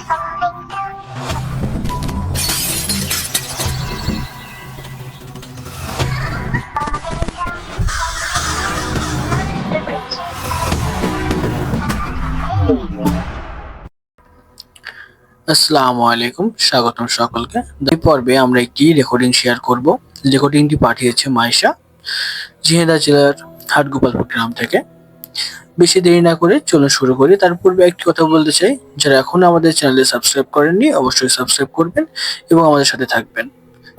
আসসালামু আলাইকুম, স্বাগতম সকলকে। এই পর্বে আমরা একটি রেকর্ডিং শেয়ার করব। রেকর্ডিংটি পাঠিয়েছে মাইশা, ঝিনাইদহ জেলার হাটগোপালপুর গ্রাম থেকে। বেশি দেরি না করে চলুন শুরু করি। তার পূর্বে একটি কথা বলতে চাই, যারা এখনো আমাদের চ্যানেলে সাবস্ক্রাইব করেননি অবশ্যই সাবস্ক্রাইব করবেন এবং আমাদের সাথে থাকবেন।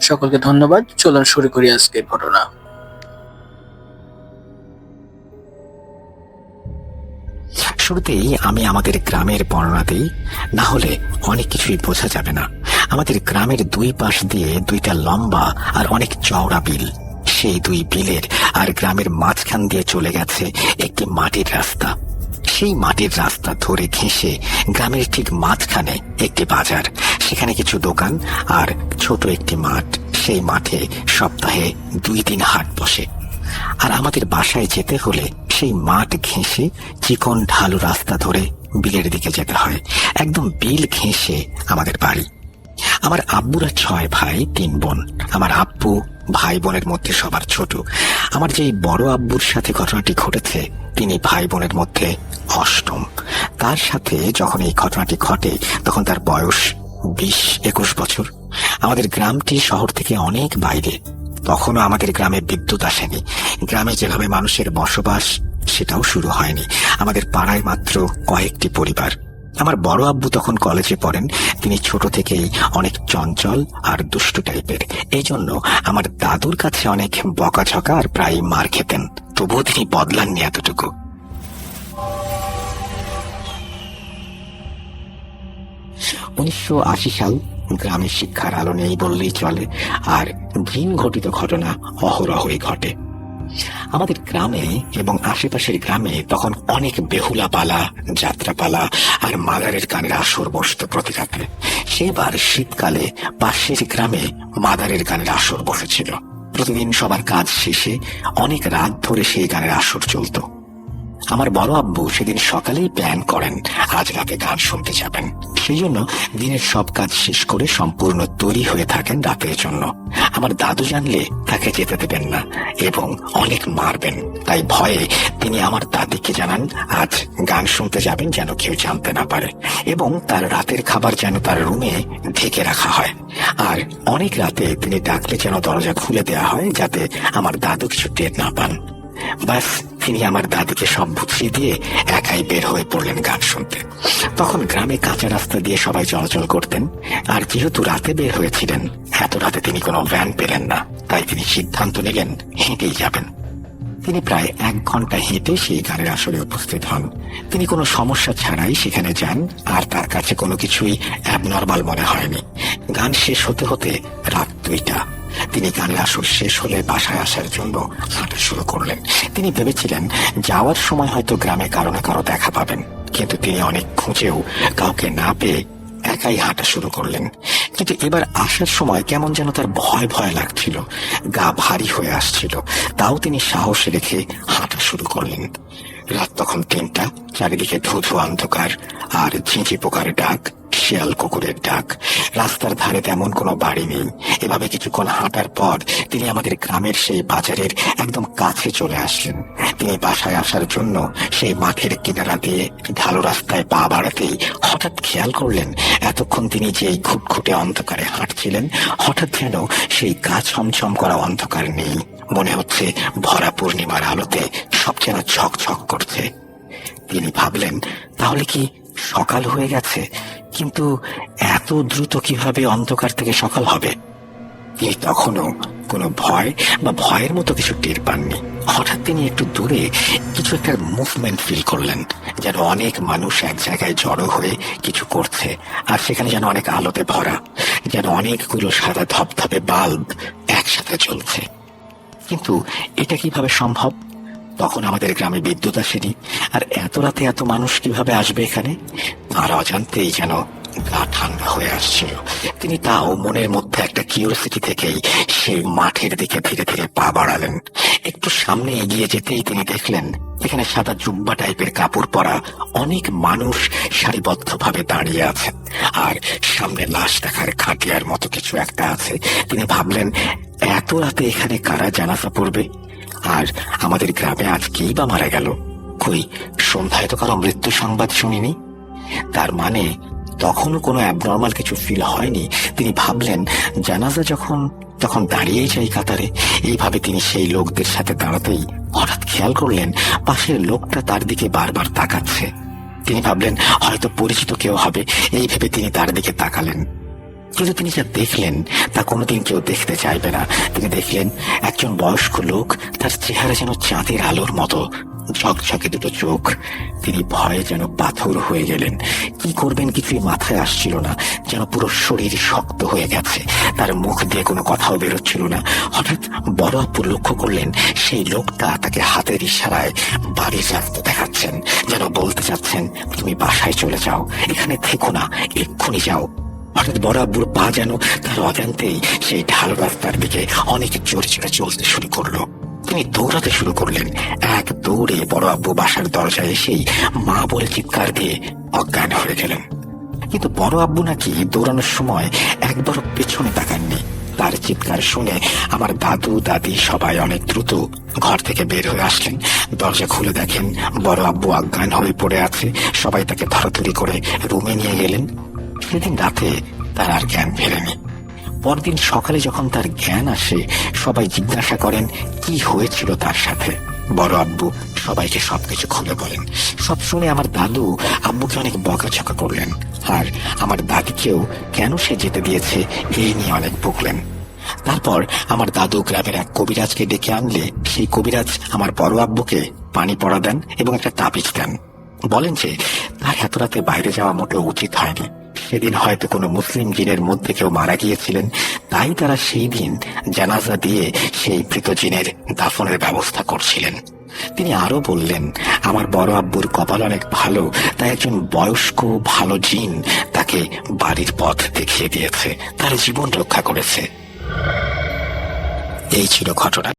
সকলকে ধন্যবাদ। চলুন শুরু করি আজকের ঘটনা। শুরুতেই আমি আমাদের গ্রামের বর্ণনা দিই, না হলে অনেক কিছুই বোঝা যাবে না। আমাদের গ্রামের দুই পাশ দিয়ে দুইটা লম্বা আর অনেক চওড়া বিল। সেই দুই বিলের আর গ্রামের মাঝখান দিয়ে চলে গেছে একটি মাটির রাস্তা। সেই মাটির রাস্তা ধরে ঘেঁষে গ্রামের ঠিক মাঝখানে একটি বাজার, সেখানে কিছু দোকান আর ছোট একটি মাঠ। সেই মাঠে সপ্তাহে 2 দিন হাট বসে। আর আমাদের বাসায় যেতে হলে সেই মাঠ ঘেঁষে চিকন ঢালু রাস্তা ধরে বিলের দিকে যেতে হয়। একদম বিল ঘেঁষে আমাদের বাড়ি। আমার আব্বুরা 6 ভাই 3 বোন। আমার আব্বু ভাই বোনের মধ্যে সবার ছোট। আমার যেই বড় আব্বুর সাথে ঘটনাটি ঘটেছে, তিনি ভাই বোনের মধ্যে অষ্টম। তার সাথে যখন এই ঘটনাটি ঘটে তখন তার বয়স 20-21 বছর। আমাদের গ্রামটি শহর থেকে অনেক বাইরে। তখনও আমাদের গ্রামে বিদ্যুৎ আসেনি। গ্রামে যেভাবে মানুষের বসবাস সেটাও শুরু হয়নি। আমাদের পাড়ায় মাত্র কয়েকটি পরিবার। আমার বড় আব্বু তখন কলেজে পড়েন। তিনি ছোট থেকেই অনেক চঞ্চল আর দুষ্টু টাইপের। এই জন্য আমার দাদুর কাছে অনেক বকাঝকা আর প্রায় মার খেতেন। তবুও তিনি বদলাননি এতটুকু। 1980 সাল। গ্রামে শিক্ষার আলো নেই বললেই চলে, আর ঘৃণ ঘটিত ঘটনা অহরহই ঘটে। আমাদের গ্রামে এবং আশেপাশের গ্রামে তখন অনেক বেহুলা পালা, যাত্রাপালা আর মাদারের গানের আসর বসত প্রতি রাতে। সেবার শীতকালে পাশের গ্রামে মাদারের গানের আসর বসেছিল। প্রতিদিন সবার কাজ শেষে অনেক রাত ধরে সেই গানের আসর চলত। আমার বড় আব্বু সেদিন সকালেই প্ল্যান করেন আজ রাতে গান শুনতে যাবেন। সেই জন্য দিনের সব কাজ শেষ করে সম্পূর্ণ তৈরি হয়ে থাকেন রাতের জন্য। আমার দাদু জানলে তাকে যেতে দেবেন না এবং অনেক মারবেন। তাই ভয়ে তিনি আমার দাদিকে জানান আজ গান শুনতে যাবেন যেন কেউ জানতে না পারে, এবং তার রাতের খাবার যেন তার রুমে ঢেকে রাখা হয়। আর অনেক রাতে তিনি ডাকলে যেন দরজা খুলে দেওয়া হয়, যাতে আমার দাদু কিছু টের না পান। বাস, তিনি আমার দাদিকে সব বুঝিয়ে দিয়ে একাই বের হয়ে পড়লেন গান শুনতে। তখন গ্রামে কাঁচা রাস্তা দিয়ে সবাই চলাচল করতেন, আর যেহেতু রাতে বের হয়েছিলেন, এত রাতে তিনি কোনো ভ্যান পেলেন না। তাই তিনি সিদ্ধান্ত নিলেন হেঁটেই যাবেন। তিনি প্রায় 1 ঘন্টা হেঁটে সেই গানের আসরে উপস্থিত হন। তিনি কোনো সমস্যা ছাড়াই সেখানে যান, আর তার কাছে কোনো কিছুই অ্যাবনর্মাল মনে হয়নি। গান শেষ হতে হতে রাত 2টা। তিনি গানের আসর শেষ হলে বাসায় আসার জন্য হাঁটা শুরু করলেন। তিনি ভেবেছিলেন যাওয়ার সময় হয়তো গ্রামে কারো না কারো দেখা পাবেন, কিন্তু তিনি অনেক খুঁজেও কাউকে না পেয়ে একাই হাঁটা শুরু করলেন। কিন্তু এবার আসার সময় কেমন যেন তার ভয় ভয় লাগছিল, গা ভারী হয়ে আসছিল। তাও তিনি সাহস রেখে হাঁটা শুরু করলেন। রাত তখন 3টা। চারিদিকে ধুধু অন্ধকার আর ঝিঁঝি পোকার ডাক, শিয়াল কুকুরের ডাক। রাস্তার ধারে তেমন কোনো বাড়ি নেই। এভাবে কিছুক্ষণ হাঁটার পর তিনি আমাদের গ্রামের সেই বাজারের একদম কাছে চলে আসলেন। তিনি বাসায় আসার জন্য সেই মাঠের কিনারা দিয়ে ঢালু রাস্তায় পা বাড়াতেই হঠাৎ খেয়াল করলেন এতক্ষণ তিনি যেই ঘুটঘুটে অন্ধকারে হাঁটছিলেন, হঠাৎ যেন সেই গা ছমছম করা অন্ধকার নেই। মনে হচ্ছে ভরা পূর্ণিমার আলোতে সব যেন ঝকঝক করছে। তিনি ভাবলেন তাহলে কি সকাল হয়ে গেছে? কিন্তু এত দ্রুত কিভাবে অন্ধকার থেকে সকাল হবে? তিনি তখনও কোনো ভয় বা ভয়ের মতো কিছু টের পাননি। হঠাৎ তিনি একটু দূরে কিছু একটা মুভমেন্ট ফিল করলেন, যেন অনেক মানুষ এক জায়গায় জড়ো হয়ে কিছু করছে, আর সেখানে যেন অনেক আলোতে ভরা, যেন অনেকগুলো সাদা ধপধপে বাল্ব একসাথে জ্বলছে। কিন্তু এটা কিভাবে সম্ভব? তখন আমাদের গ্রামে বিদ্যুৎ আসেনি, আর এত রাতে এত মানুষ কিভাবে আসবে এখানে? তার অজান্তেই যেন গা ঠান্ডা হয়ে আসছিল। তিনি তাও মনের মধ্যে একটা কিউরিওসিটি থেকেই সেই মাঠের দিকে ধীরে ধীরে পা বাড়ালেন। একটু সামনে এগিয়ে যেতেই তিনি দেখলেন এখানে সাদা জুব্বা টাইপের কাপড় পরা অনেক মানুষ সারিবদ্ধভাবে দাঁড়িয়ে আছে, আর সামনে লাশ দেখার খাটিয়ার মতো কিছু একটা আছে। তিনি ভাবলেন, এত রাতে এখানে কারা জানাজা পড়বে? আর আমাদের গ্রামে আজ কেই বা মারা গেল? কই, সন্ধ্যায় তো কারো মৃত্যু সংবাদ শুনিনি। তার মানে তখনও কোনো অ্যাবনর্মাল কিছু ফিল হয়নি। তিনি ভাবলেন, জানাজা তখন দাঁড়িয়েই যাই কাতারে। এইভাবে তিনি সেই লোকদের সাথে দাঁড়াতেই হঠাৎ খেয়াল করলেন পাশের লোকটা তার দিকে বারবার তাকাচ্ছে। তিনি ভাবলেন হয়তো পরিচিত কেউ হবে, এই ভেবে তিনি তার দিকে তাকালেন। কিন্তু তিনি যা দেখলেন তা কোনোদিন কেউ দেখতে চাইবে না। তিনি দেখলেন একজন বয়স্ক লোক, তার চেহারা যেন চাঁদের আলোর মতো, ঝকঝকে দুটো চোখ। তিনি ভয়ে যেন পাথর হয়ে গেলেন। কি করবেন কিছুই মাথায় আসছিল না, যেন পুরো শরীর শক্ত হয়ে গেছে। তার মুখ দিয়ে কোনো কথাও বেরোচ্ছিল না। হঠাৎ বড় আব্বু লক্ষ্য করলেন সেই লোকটা তাকে হাতের ইশারায় বাড়ির রাস্তা দেখাচ্ছেন, যেন বলতে চাচ্ছেন, তুমি বাসায় চলে যাও, এখানে থেকো না, এক্ষুনি যাও। হঠাৎ বড় আব্বুর পা যেন তার অজান্তেই সেই ঢাল রাস্তার দিকে অনেক জোরে জোরে চলতে শুরু করলো। তিনি দৌড়াতে শুরু করলেন। এক দৌড়ে বড় আব্বু বাসার দরজায় এসেই মা বলে চিৎকার দিয়ে অজ্ঞান হয়ে গেলেন। কিন্তু বড় আব্বু নাকি দৌড়ানোর সময় একবারও পেছনে তাকাননি। তার চিৎকার শুনে আমার দাদু দাদি সবাই অনেক দ্রুত ঘর থেকে বের হয়ে আসলেন। দরজা খুলে দেখেন বড় আব্বু অজ্ঞান হয়ে পড়ে আছে। সবাই তাকে ধরাধরি করে রুমে নিয়ে গেলেন। সেদিন রাতে তার আর জ্ঞান ফেরেনি। পরদিন সকালে যখন তার জ্ঞান আসে, সবাই জিজ্ঞাসা করেন কি হয়েছিল তার সাথে। বড় আব্বু সবাইকে সবকিছু খুলে বলেন। সব শুনে আমার দাদু আব্বুকে অনেক বকাঝকা করলেন, আর আমার দাদিকেও কেন সে যেতে দিয়েছে এই নিয়ে অনেক বকলেন। তারপর আমার দাদু গ্রামের এক কবিরাজকে ডেকে আনলে সেই কবিরাজ আমার বড় আব্বুকে পানি পড়া দেন এবং একটা তাবিজ দেন। বলেন যে তার এত রাতে বাইরে যাওয়া মোটেও উচিত হয়নি। সেদিন হয়তো কোনো মুসলিম জিনের মধ্যে কেউ মারা গিয়েছিলেন, তাই তারা সেই দিন জানাজা দিয়ে সেই মৃত জিনের দাফনের ব্যবস্থা করছিলেন। তিনি আরো বললেন, আমার বড় আব্বুর কপাল অনেক ভালো, তাই একজন বয়স্ক ভালো জিন তাকে বাড়ির পথ দেখিয়ে দিয়েছে, তার জীবন রক্ষা করেছে। এই ছিল ঘটনা।